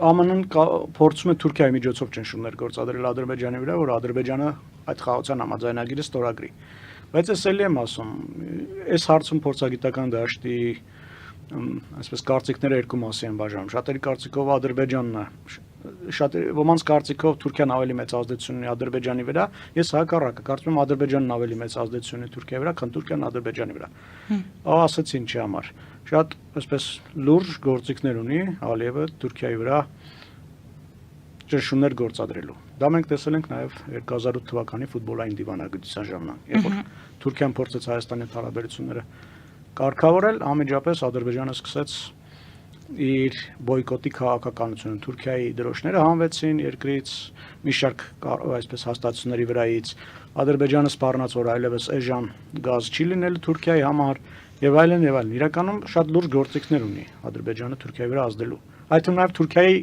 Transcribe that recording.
ԱՄՆ-ն փորձում է Թուրքիայի միջոցով ճնշումներ գործադրել Ադրբեջանի վրա, որ Ադրբեջանը այդ խաղաղության համաձայնագիրը ստորագրի։ Բայց ես էլի եմ ասում, այս հարցում փորձագիտական դաշտի այսպես կարծիքները երկու մասի են բաժանում։ Շատերի կարծիքով Ադրբեջանն է, ոմանց կարծիքով Թուրքիան ավելի մեծ ազդեցություն ունի Ադրբեջանի վրա, ես հակառակը, կարծում եմ Ադրբեջանն ավելի մեծ ազդեցություն ունի Թուրքիայի վրա, քան Թուրքիան Ադրբեջանի վրա։ Ասացի ինչի համար։ Շատ այսպես լուրջ գործիքներ ունի Ալիևը Թուրքիայի վրա ճնշումներ գործադրելու։ Դա մենք տեսել ենք նաև 2008 թվականի ֆուտբոլային դիվանագիտության ժամանակ, երբ որ Թուրքիան փորձեց Հայաստանի հետ հարաբերությունները կարգավորել, անմիջապես Ադրբեջանը սկսեց իր բոյկոտի քաղաքականությունը, Թուրքիայի դրոշները հանվեցին երկրից, մի շարք այսպես հաստատությունների վրայից, Ադրբեջանը սպառնաց, որ այլևս էժան գազ չի լինելու Թուրքիայի համար եւ այլն։ Իրականում շատ լուրջ գործիքներ ունի Ադրբեջանը Թուրքիայի վրա ազդելու։ Այդ թվում նաև Թուրքիայի